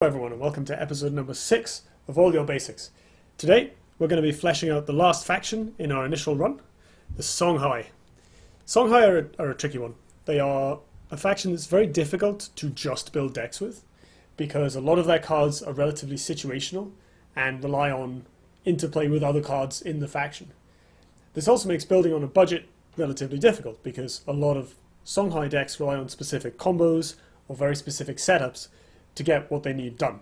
Hello everyone and welcome to episode number 6 of All Your Basics. Today we're going to be fleshing out the last faction in our initial run, the Songhai. Songhai are a tricky one. They are a faction that's very difficult to just build decks with because a lot of their cards are relatively situational and rely on interplay with other cards in the faction. This also makes building on a budget relatively difficult because a lot of Songhai decks rely on specific combos or very specific setups to get what they need done.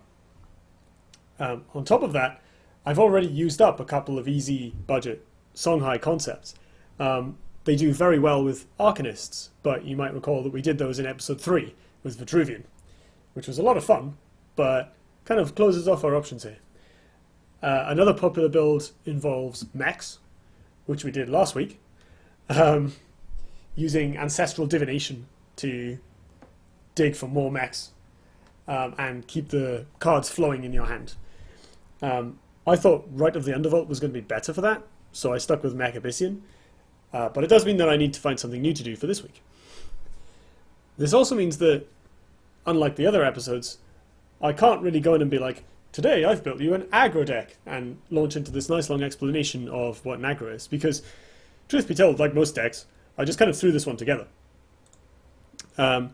On top of that, I've already used up a couple of easy budget Songhai concepts. They do very well with Arcanists, but you might recall that we did those in episode 3 with Vitruvian, which was a lot of fun, but kind of closes off our options here. Another popular build involves mechs, which we did last week, using Ancestral Divination to dig for more mechs. And keep the cards flowing in your hand. I thought Rite of the Undervault was going to be better for that, so I stuck with Mech Abyssian. But it does mean that I need to find something new to do for this week. This also means that, unlike the other episodes, I can't really go in and be like, today I've built you an aggro deck, and launch into this nice long explanation of what an aggro is, because, truth be told, like most decks, I just kind of threw this one together. So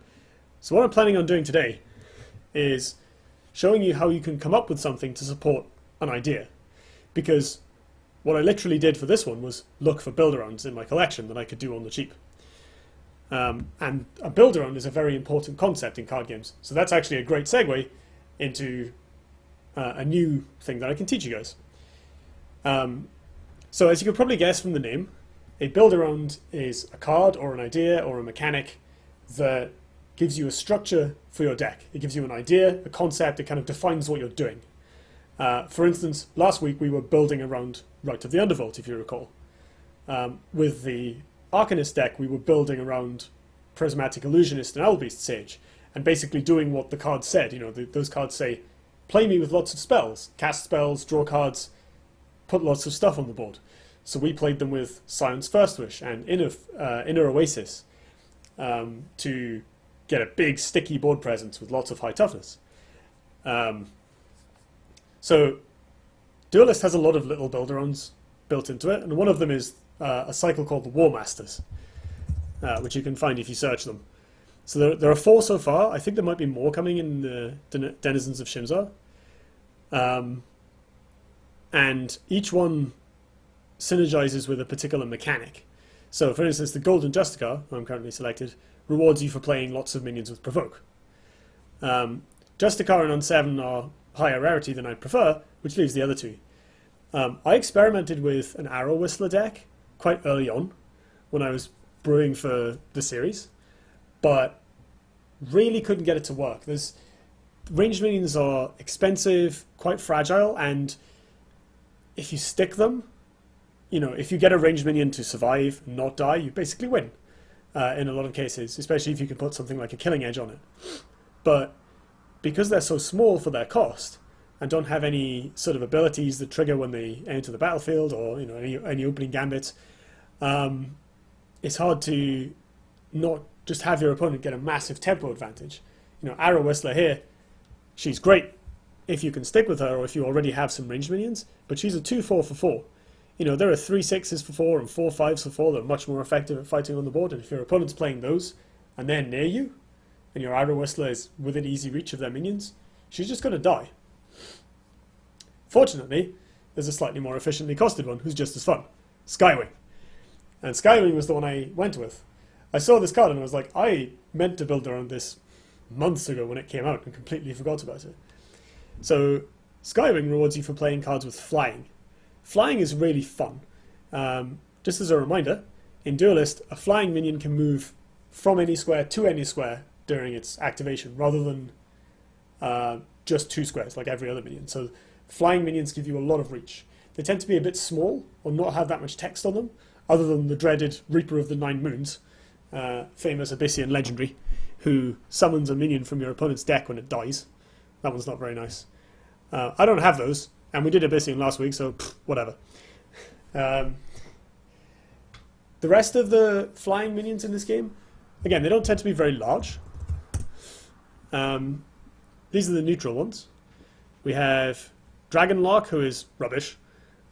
what I'm planning on doing today is showing you how you can come up with something to support an idea. Because what I literally did for this one was look for build-arounds in my collection that I could do on the cheap. And a build-around is a very important concept in card games. So that's actually a great segue into a new thing that I can teach you guys. So as you could probably guess from the name, a build-around is a card or an idea or a mechanic that gives you a structure for your deck. It gives you an idea, a concept, it kind of defines what you're doing. For instance, last week we were building around Rite of the Undervault, if you recall. With the Arcanist deck, we were building around Prismatic Illusionist and Owlbeast Sage, and basically doing what the cards said. You know, those cards say, play me with lots of spells, cast spells, draw cards, put lots of stuff on the board. So we played them with Scion's First Wish and Inner Oasis to get a big sticky board presence with lots of high toughness. So Duelist has a lot of little build-arounds built into it, and one of them is a cycle called the War Masters, which you can find if you search them. So there are 4 so far. I think there might be more coming in the Denizens of Shimzar. And each one synergizes with a particular mechanic. So for instance, the Golden Justicar, who I'm currently selected, rewards you for playing lots of minions with Provoke. Justicar and Unseven are higher rarity than I'd prefer, which leaves the other 2. I experimented with an Arrow Whistler deck quite early on when I was brewing for the series, but really couldn't get it to work. Ranged minions are expensive, quite fragile, and if you stick them, you know, if you get a ranged minion to survive and not die, you basically win. In a lot of cases, especially if you can put something like a Killing Edge on it. But because they're so small for their cost and don't have any sort of abilities that trigger when they enter the battlefield or any opening gambits, it's hard to not just have your opponent get a massive tempo advantage. You know, Arrow Whistler here, she's great if you can stick with her or if you already have some ranged minions, but she's a 2/4 for 4. You know, there are 3 6s for 4 and 4 5s for 4 that are much more effective at fighting on the board, and if your opponent's playing those, and they're near you, and your Arrow Whistler is within easy reach of their minions, she's just going to die. Fortunately, there's a slightly more efficiently costed one who's just as fun, Skywing. And Skywing was the one I went with. I saw this card and I was like, I meant to build around this months ago when it came out and completely forgot about it. So Skywing rewards you for playing cards with flying. Flying is really fun. Just as a reminder, in Duelist, a flying minion can move from any square to any square during its activation, rather than just 2 squares like every other minion. So flying minions give you a lot of reach. They tend to be a bit small, or not have that much text on them, other than the dreaded Reaper of the Nine Moons, famous Abyssian legendary, who summons a minion from your opponent's deck when it dies. That one's not very nice. I don't have those, and we did Abyssian last week, so whatever. The rest of the flying minions in this game, again, they don't tend to be very large. These are the neutral ones. We have Dragonlock, who is rubbish.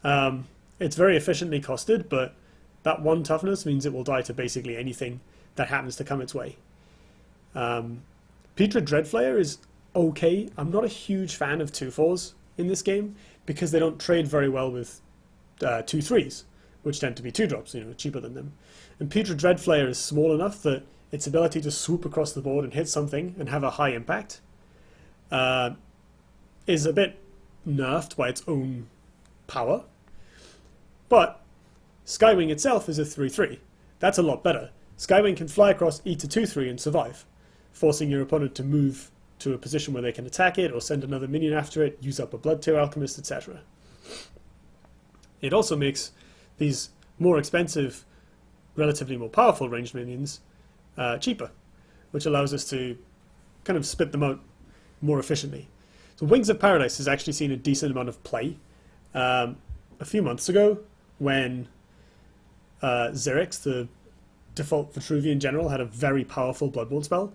It's very efficiently costed, but that 1 toughness means it will die to basically anything that happens to come its way. Petra Dreadflayer is okay. I'm not a huge fan of 2/4s in this game because they don't trade very well with 2/3s, which tend to be 2-drops, cheaper than them. And Petra Dreadflayer is small enough that its ability to swoop across the board and hit something and have a high impact is a bit nerfed by its own power. But Skywing itself is a 3/3. That's a lot better. Skywing can fly across E to 2/3 and survive, forcing your opponent to move to a position where they can attack it or send another minion after it, use up a Blood Tear Alchemist, etc. It also makes these more expensive, relatively more powerful ranged minions cheaper, which allows us to kind of spit them out more efficiently. So Wings of Paradise has actually seen a decent amount of play. A few months ago, when Xerix, the default Vitruvian general, had a very powerful Bloodborne spell,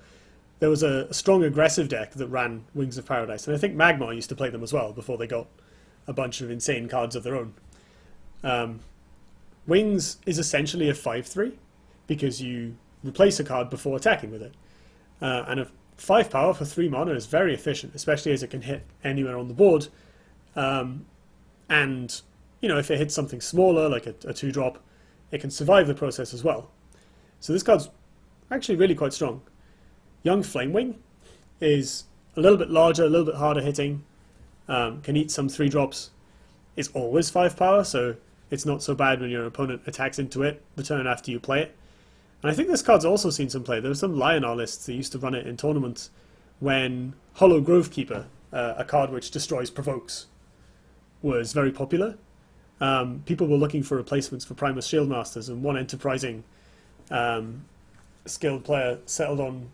there was a strong aggressive deck that ran Wings of Paradise, and I think Magmar used to play them as well before they got a bunch of insane cards of their own. Wings is essentially a 5/3 because you replace a card before attacking with it. And a 5 power for 3 mana is very efficient, especially as it can hit anywhere on the board. And, if it hits something smaller, like a 2-drop, it can survive the process as well. So this card's actually really quite strong. Young Flamewing is a little bit larger, a little bit harder hitting, can eat some 3-drops, is always 5 power, so it's not so bad when your opponent attacks into it the turn after you play it. And I think this card's also seen some play. There were some Lionar lists that used to run it in tournaments when Hollow Grovekeeper, a card which destroys provokes, was very popular. People were looking for replacements for Primus Shieldmasters, and one enterprising skilled player settled on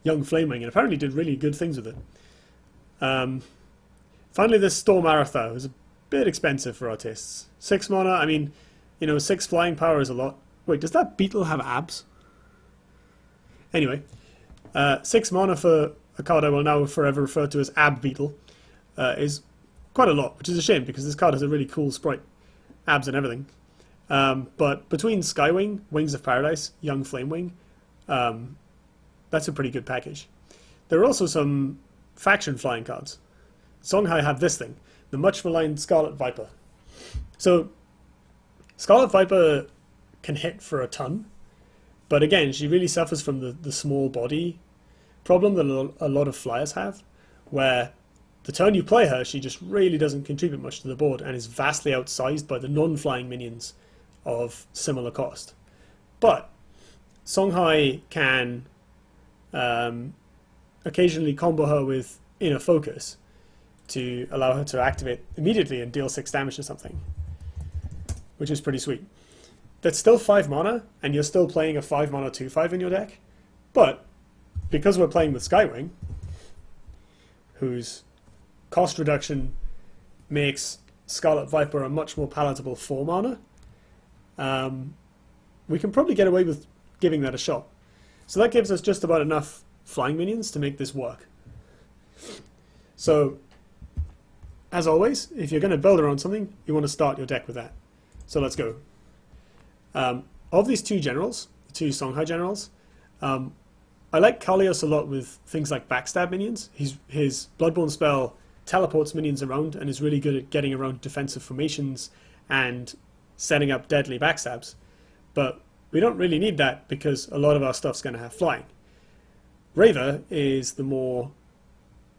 Young Flamewing and apparently did really good things with it. Finally, this Storm Arathar was a bit expensive for our tastes. 6 mana, 6 flying power is a lot. Wait, does that beetle have abs? Anyway, 6 mana for a card I will now forever refer to as Ab Beetle is quite a lot, which is a shame because this card has a really cool sprite, abs and everything. But between Skywing, Wings of Paradise, Young Flamewing, that's a pretty good package. There are also some faction flying cards. Songhai have this thing, the much maligned Scarlet Viper. So Scarlet Viper can hit for a ton, but again, she really suffers from the small body problem that a lot of flyers have, where the turn you play her, she just really doesn't contribute much to the board and is vastly outsized by the non-flying minions of similar cost. But Songhai can occasionally combo her with Inner Focus to allow her to activate immediately and deal 6 damage to something, which is pretty sweet. That's still 5 mana, and you're still playing a 5 mana 2/5 in your deck, but because we're playing with Skywing, whose cost reduction makes Scarlet Viper a much more palatable 4 mana, we can probably get away with giving that a shot. So that gives us just about enough flying minions to make this work. So, as always, if you're going to build around something, you want to start your deck with that. So let's go. Of these 2 generals, the 2 Songhai generals, I like Kalios a lot with things like backstab minions. His Bloodborne spell teleports minions around and is really good at getting around defensive formations and setting up deadly backstabs. But we don't really need that because a lot of our stuff's going to have flying. Reva is the more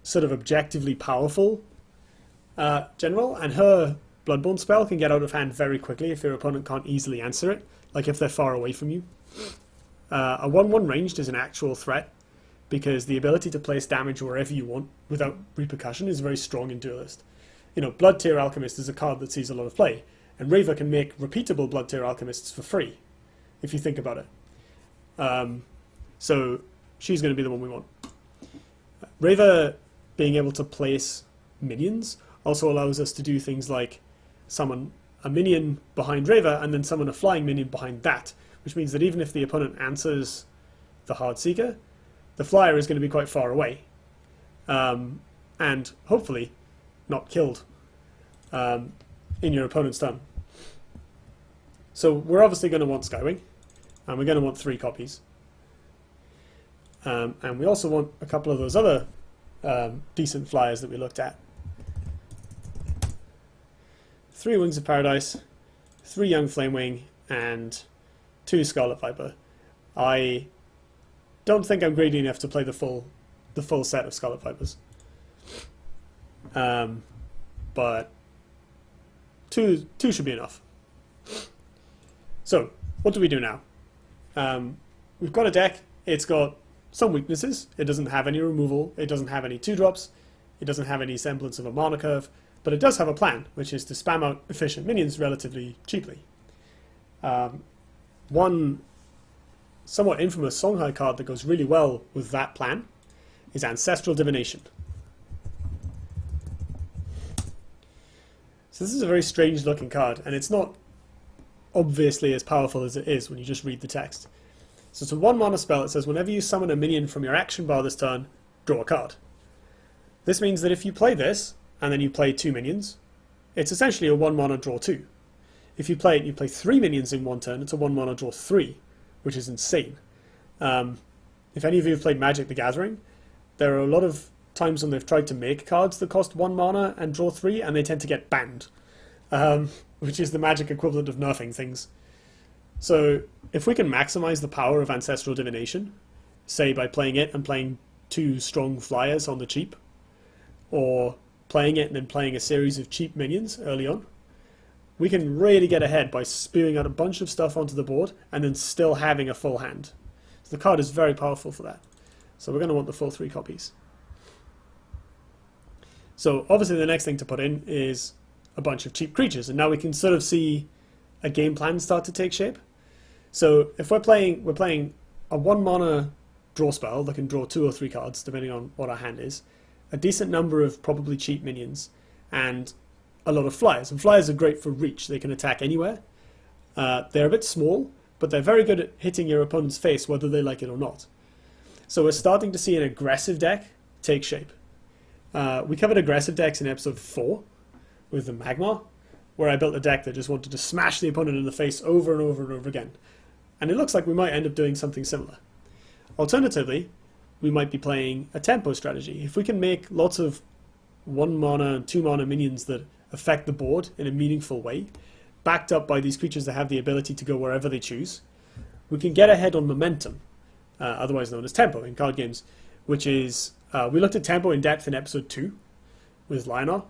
sort of objectively powerful general, and her Bloodborne spell can get out of hand very quickly if your opponent can't easily answer it, like if they're far away from you. A 1/1 ranged is an actual threat because the ability to place damage wherever you want without repercussion is very strong in Duelist. Blood Tear Alchemist is a card that sees a lot of play, and Reva can make repeatable Blood Tear Alchemists for free, if you think about it. So she's going to be the one we want. Reva being able to place minions also allows us to do things like summon a minion behind Reva and then summon a flying minion behind that, which means that even if the opponent answers the Heartseeker, the flyer is going to be quite far away. And hopefully not killed in your opponent's turn. So we're obviously going to want Skywing, and we're going to want 3 copies. And we also want a couple of those other decent flyers that we looked at. 3 Wings of Paradise, 3 Young Flamewing, and 2 Scarlet Viper. I don't think I'm greedy enough to play the full set of Scarlet Vipers. But 2 should be enough. So, what do we do now? We've got a deck. It's got some weaknesses. It doesn't have any removal. It doesn't have any 2-drops. It doesn't have any semblance of a mana curve. But it does have a plan, which is to spam out efficient minions relatively cheaply. One somewhat infamous Songhai card that goes really well with that plan is Ancestral Divination. So this is a very strange looking card, and it's not obviously as powerful as it is when you just read the text. So it's a 1 mana spell. It says whenever you summon a minion from your action bar this turn, draw a card. This means that if you play this, and then you play 2 minions, it's essentially a 1 mana draw 2. If you play it, you play 3 minions in 1 turn, it's a 1 mana draw 3, which is insane. If any of you have played Magic the Gathering, there are a lot of times when they've tried to make cards that cost 1 mana and draw 3, and they tend to get banned, which is the Magic equivalent of nerfing things. So if we can maximize the power of Ancestral Divination, say by playing it and playing 2 strong flyers on the cheap, or playing it and then playing a series of cheap minions early on, we can really get ahead by spewing out a bunch of stuff onto the board and then still having a full hand. So the card is very powerful for that. So we're going to want the full 3 copies. So obviously the next thing to put in is a bunch of cheap creatures, and now we can sort of see a game plan start to take shape. So if we're playing a 1 mana draw spell that can draw 2 or 3 cards depending on what our hand is, a decent number of probably cheap minions, and a lot of flyers. And flyers are great for reach. They can attack anywhere. They're a bit small, but they're very good at hitting your opponent's face whether they like it or not. So we're starting to see an aggressive deck take shape. We covered aggressive decks in episode 4 with the Magmar, where I built a deck that just wanted to smash the opponent in the face over and over and over again. And it looks like we might end up doing something similar. Alternatively, we might be playing a tempo strategy. If we can make lots of 1 mana and 2 mana minions that affect the board in a meaningful way, backed up by these creatures that have the ability to go wherever they choose, we can get ahead on momentum, otherwise known as tempo in card games, which is, we looked at tempo in depth in episode 2 with Lionar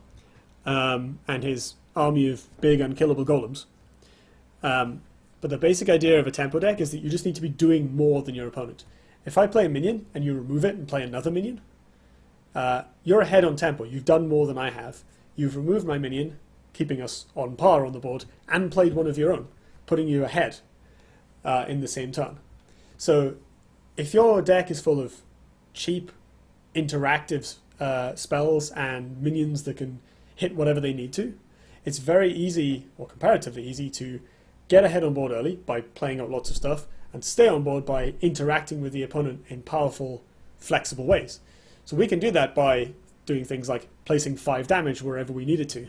and his army of big unkillable golems. But the basic idea of a tempo deck is that you just need to be doing more than your opponent. If I play a minion and you remove it and play another minion, you're ahead on tempo. You've done more than I have. You've removed my minion, keeping us on par on the board, and played one of your own, putting you ahead in the same turn. So if your deck is full of cheap, interactive spells and minions that can hit whatever they need to, it's very easy, or comparatively easy, to get ahead on board early by playing out lots of stuff, and stay on board by interacting with the opponent in powerful, flexible ways. So we can do that by doing things like placing 5 damage wherever we needed to.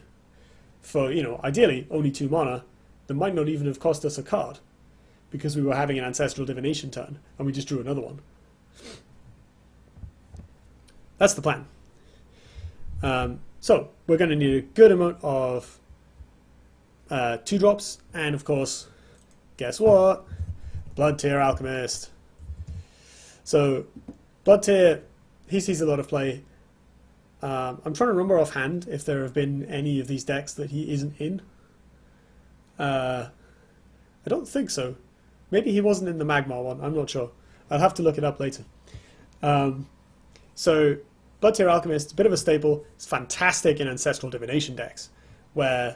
For, ideally, only 2 mana, that might not even have cost us a card, because we were having an Ancestral Divination turn, and we just drew another one. That's the plan. So, we're going to need a good amount of 2-drops, and of course, guess what? Blood Tear Alchemist. So, Blood Tear, he sees a lot of play. I'm trying to remember offhand if there have been any of these decks that he isn't in. I don't think so. Maybe he wasn't in the Magmar one, I'm not sure. I'll have to look it up later. So, Blood Tear Alchemist, a bit of a staple. It's fantastic in Ancestral Divination decks, where,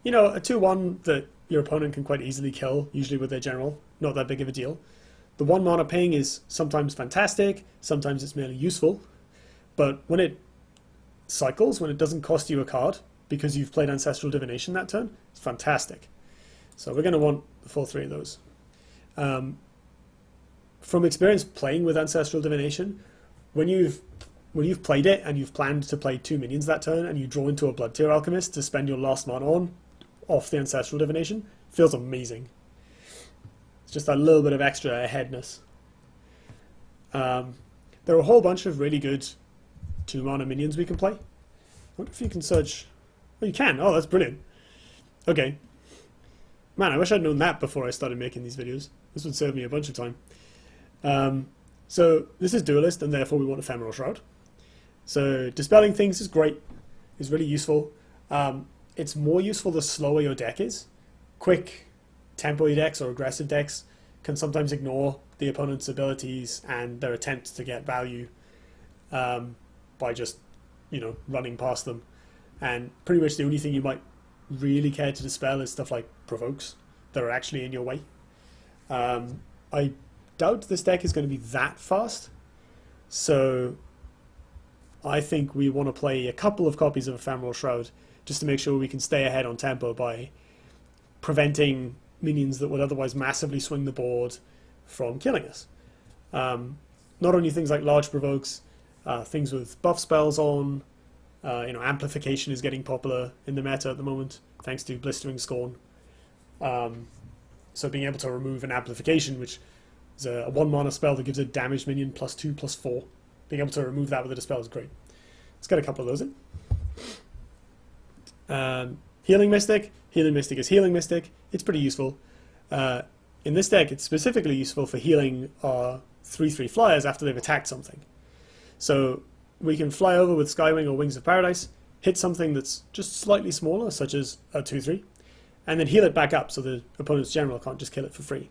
a 2-1 that your opponent can quite easily kill, usually with their general, not that big of a deal. The 1 mana ping is sometimes fantastic, sometimes it's merely useful, but when it cycles, when it doesn't cost you a card, because you've played Ancestral Divination that turn, it's fantastic. So we're going to want the full 3 of those. From experience playing with Ancestral Divination, when you've when you've played it and you've planned to play 2 minions that turn and you draw into a Blood Tier Alchemist to spend your last mana on, off the Ancestral Divination, feels amazing. It's just a little bit of extra aheadness. There are a whole bunch of really good 2 mana minions we can play. I wonder if you can search... Oh, you can! Oh, that's brilliant. Okay. Man, I wish I'd known that before I started making these videos. This would save me a bunch of time. So this is Duelist, and therefore we want Ephemeral Shroud. So dispelling things is great. It's really useful. It's more useful the slower your deck is. Quick tempo decks or aggressive decks can sometimes ignore the opponent's abilities and their attempts to get value by just, running past them. And pretty much the only thing you might really care to dispel is stuff like provokes that are actually in your way. I doubt this deck is going to be that fast, so I think we want to play a couple of copies of Ephemeral Shroud just to make sure we can stay ahead on tempo by preventing minions that would otherwise massively swing the board from killing us. Not only things like large provokes, things with buff spells on, amplification is getting popular in the meta at the moment thanks to Blistering Scorn. So being able to remove an amplification, which is a 1 mana spell that gives a damaged minion +2/+4, being able to remove that with a dispel is great. Let's get a couple of those in. Healing Mystic. Healing Mystic is Healing Mystic. It's pretty useful. In this deck, it's specifically useful for healing our 3/3 flyers after they've attacked something. So we can fly over with Skywing or Wings of Paradise, hit something that's just slightly smaller, such as a 2/3, and then heal it back up so the opponent's general can't just kill it for free.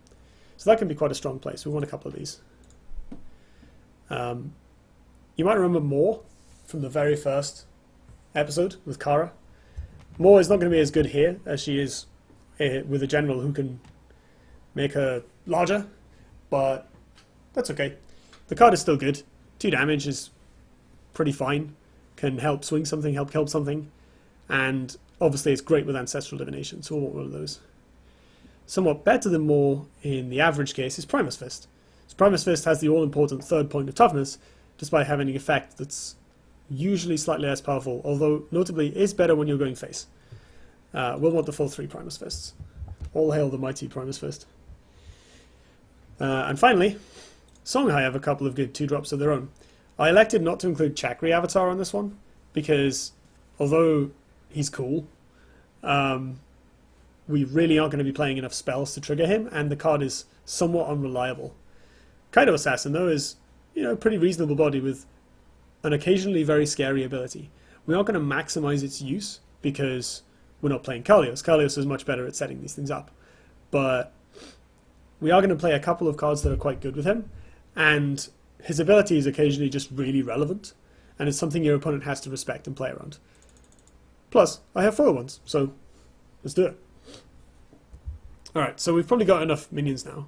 So that can be quite a strong play, so we want a couple of these. You might remember Moore from the very first episode with Kara. Moore is not going to be as good here as she is with a general who can make her larger, but that's okay. The card is still good. 2 damage is pretty fine. Can help swing something, help kill something, and obviously it's great with Ancestral Divination, so we'll want one of those. Somewhat better than Moore in the average case is Primus Fist. So Primus Fist has the all-important 3rd point of toughness, despite having an effect that's usually slightly less powerful, although notably is better when you're going face. We'll want the full 3 Primus Fists. All hail the mighty Primus Fist. And finally, Songhai have a couple of good 2-drops of their own. I elected not to include Chakri Avatar on this one, because although he's cool, we really aren't going to be playing enough spells to trigger him, and the card is somewhat unreliable. Kaido Assassin, though, is a pretty reasonable body with an occasionally very scary ability. We aren't going to maximize its use because we're not playing Kalios. Kalios is much better at setting these things up. But we are going to play a couple of cards that are quite good with him, and his ability is occasionally just really relevant, and it's something your opponent has to respect and play around. Plus, I have 4 ones, so let's do it. Alright, so we've probably got enough minions now.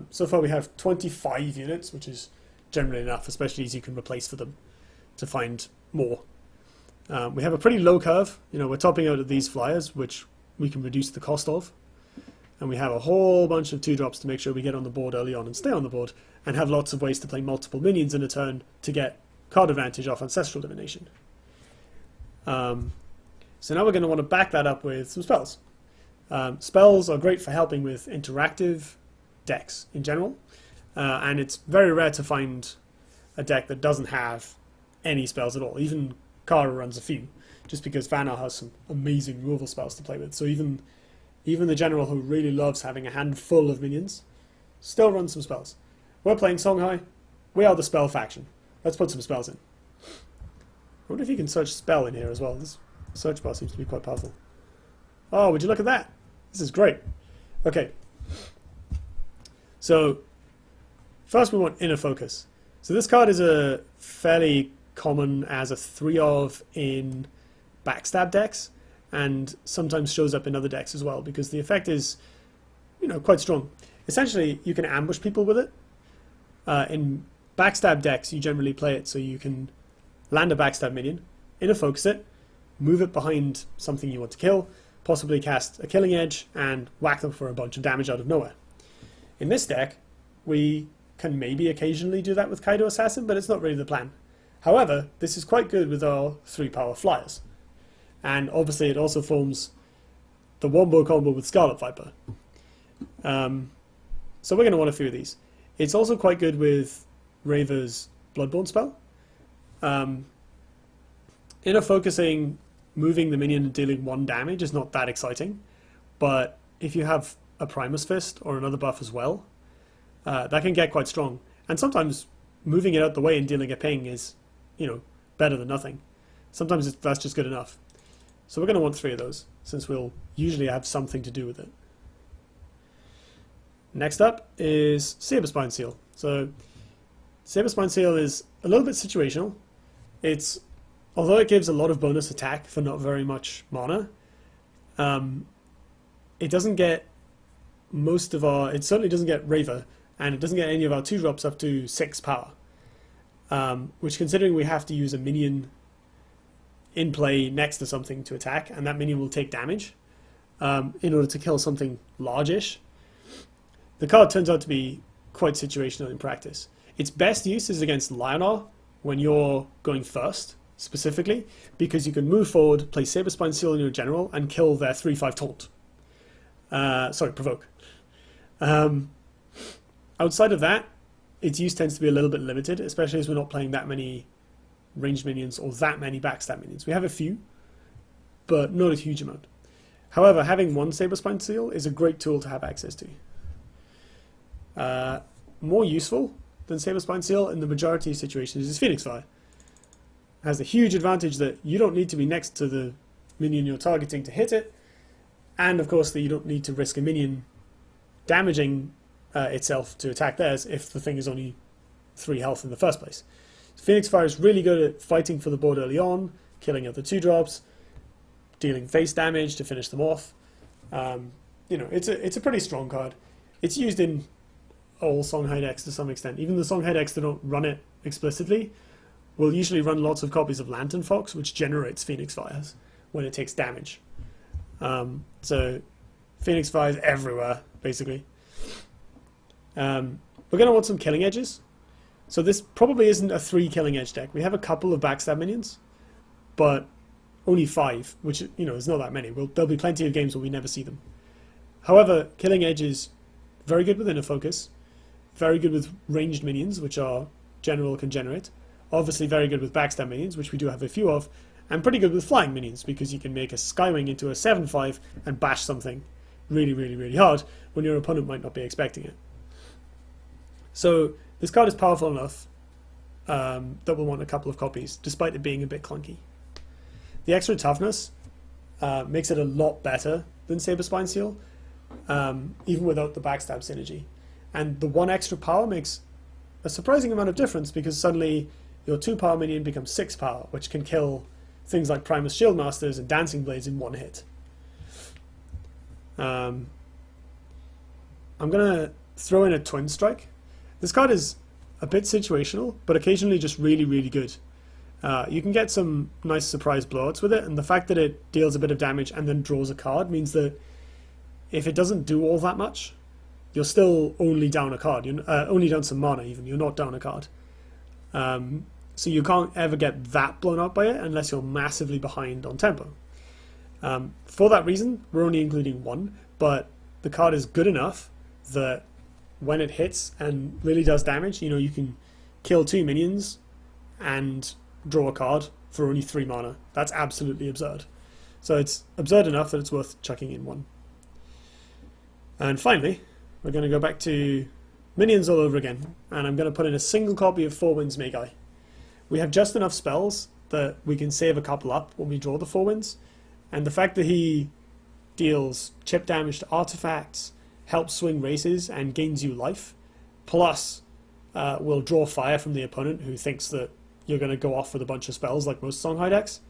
So far we have 25 units, which is generally enough, especially as you can replace for them to find more. We have a pretty low curve. We're topping out at these flyers, which we can reduce the cost of. And we have a whole bunch of 2-drops to make sure we get on the board early on and stay on the board, and have lots of ways to play multiple minions in a turn to get card advantage off Ancestral Divination. So now we're going to want to back that up with some spells. Spells are great for helping with interactive decks in general, and it's very rare to find a deck that doesn't have any spells at all. Even Kara runs a few, just because Vanar has some amazing removal spells to play with. So even the general who really loves having a handful of minions still runs some spells. We're playing Songhai. We are the spell faction. Let's put some spells in. I wonder if you can search spell in here as well. This search bar seems to be quite powerful. Oh, would you look at that? This is great. Okay. So, first we want Inner Focus. So this card is a fairly common as a 3-of in backstab decks, and sometimes shows up in other decks as well, because the effect is, quite strong. Essentially, you can ambush people with it. In backstab decks, you generally play it so you can land a backstab minion, Inner Focus it, move it behind something you want to kill, possibly cast a Killing Edge, and whack them for a bunch of damage out of nowhere. In this deck, we can maybe occasionally do that with Kaido Assassin, but it's not really the plan. However, this is quite good with our 3-power flyers. And obviously it also forms the wombo combo with Scarlet Viper. So we're going to want a few of these. It's also quite good with Raver's Bloodborne spell. Inner focusing, moving the minion and dealing 1 damage is not that exciting. But if you have a Primus Fist or another buff as well, that can get quite strong. And sometimes moving it out the way and dealing a ping is, better than nothing. Sometimes that's just good enough. So we're going to want 3 of those, since we'll usually have something to do with it. Next up is Saberspine Seal. So Saberspine Seal is a little bit situational. Although it gives a lot of bonus attack for not very much mana, it doesn't get it certainly doesn't get Raver, and it doesn't get any of our 2-drops up to 6 power. Which, considering we have to use a minion in play next to something to attack, and that minion will take damage in order to kill something large-ish, the card turns out to be quite situational in practice. Its best use is against Lionar when you're going first, specifically, because you can move forward, play Saberspine Seal on your general, and kill their 3/5 taunt. Provoke. Outside of that, its use tends to be a little bit limited, especially as we're not playing that many ranged minions or that many backstab minions. We have a few, but not a huge amount. However, having 1 Saberspine Seal is a great tool to have access to. More useful than Saberspine Seal in the majority of situations is Phoenix Fire. It has the huge advantage that you don't need to be next to the minion you're targeting to hit it, and of course that you don't need to risk a minion damaging itself to attack theirs if the thing is only 3 health in the first place. Phoenix Fire is really good at fighting for the board early on, killing other 2-drops, dealing face damage to finish them off. It's a pretty strong card. It's used in all Songhai decks to some extent. Even the Songhai decks that don't run it explicitly will usually run lots of copies of Lantern Fox, which generates Phoenix Fires when it takes damage. So Phoenix Fires everywhere, basically. We're going to want some killing edges. So this probably isn't a 3 killing edge deck. We have a couple of backstab minions, but only 5, which is not that many. There'll be plenty of games where we never see them. However, killing edge is very good with inner focus, very good with ranged minions, which our general can generate, obviously very good with backstab minions, which we do have a few of, and pretty good with flying minions, because you can make a Skywing into a 7/5 and bash something really, really, really hard when your opponent might not be expecting it. So this card is powerful enough that we'll want a couple of copies, despite it being a bit clunky. The extra toughness makes it a lot better than Saberspine Seal, even without the backstab synergy. And the 1 extra power makes a surprising amount of difference, because suddenly your 2-power minion becomes 6 power, which can kill things like Primus Shieldmasters and Dancing Blades in 1 hit. I'm going to throw in a Twin Strike. This card is a bit situational, but occasionally just really, really good. You can get some nice surprise blowouts with it, and the fact that it deals a bit of damage and then draws a card means that if it doesn't do all that much, you're still only down a card. You're only down some mana even. You're not down a card. So you can't ever get that blown up by it unless you're massively behind on tempo. For that reason, we're only including 1, but the card is good enough that when it hits and really does damage, you can kill 2 minions and draw a card for only 3 mana. That's absolutely absurd. So it's absurd enough that it's worth chucking in 1. And finally, we're going to go back to minions all over again, and I'm going to put in a single copy of 4 Winds Magi. We have just enough spells that we can save a couple up when we draw the 4 Winds, and the fact that he deals chip damage to artifacts, helps swing races, and gains you life, plus will draw fire from the opponent who thinks that you're going to go off with a bunch of spells like most Songhai decks,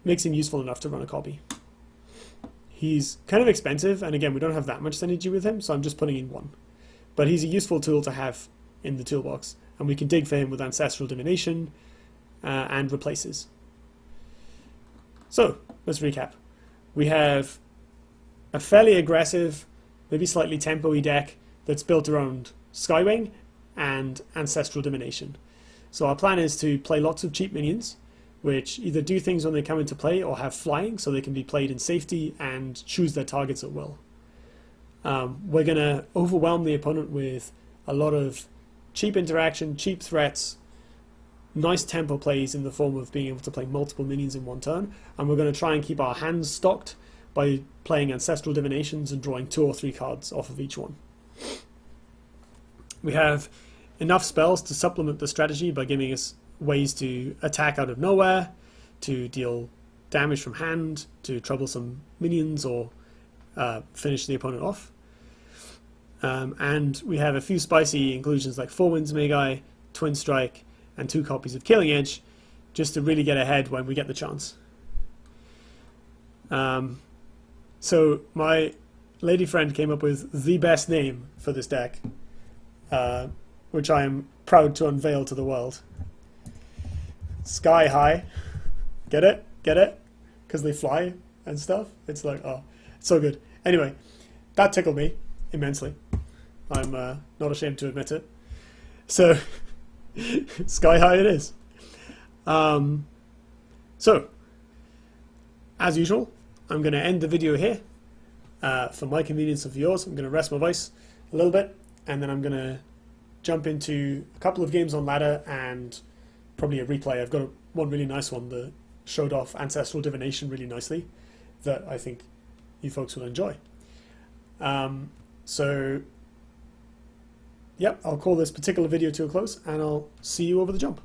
makes him useful enough to run a copy. He's kind of expensive, and again, we don't have that much synergy with him, so I'm just putting in 1. But he's a useful tool to have in the toolbox, and we can dig for him with Ancestral Divination and replaces. So, let's recap. We have a fairly aggressive, maybe slightly tempo-y deck that's built around Skywing and Ancestral Divination. So our plan is to play lots of cheap minions, which either do things when they come into play or have flying, so they can be played in safety and choose their targets at will. We're going to overwhelm the opponent with a lot of cheap interaction, cheap threats, nice tempo plays in the form of being able to play multiple minions in one turn, and we're going to try and keep our hands stocked by playing Ancestral Divinations and drawing 2 or 3 cards off of each one. We have enough spells to supplement the strategy by giving us ways to attack out of nowhere, to deal damage from hand, to trouble some minions or finish the opponent off. And we have a few spicy inclusions like 4 Winds Magi, Twin Strike, and 2 copies of Killing Edge, just to really get ahead when we get the chance. So my lady friend came up with the best name for this deck, which I am proud to unveil to the world. Sky High. Get it? Get it? Because they fly and stuff. It's like, oh, so good. Anyway, that tickled me immensely. I'm not ashamed to admit it. So, Sky High it is. So, as usual, I'm going to end the video here. For my convenience and for yours, I'm going to rest my voice a little bit, and then I'm going to jump into a couple of games on ladder and probably a replay. I've got one really nice one that showed off Ancestral Divination really nicely that I think you folks will enjoy. So, yep, I'll call this particular video to a close, and I'll see you over the jump.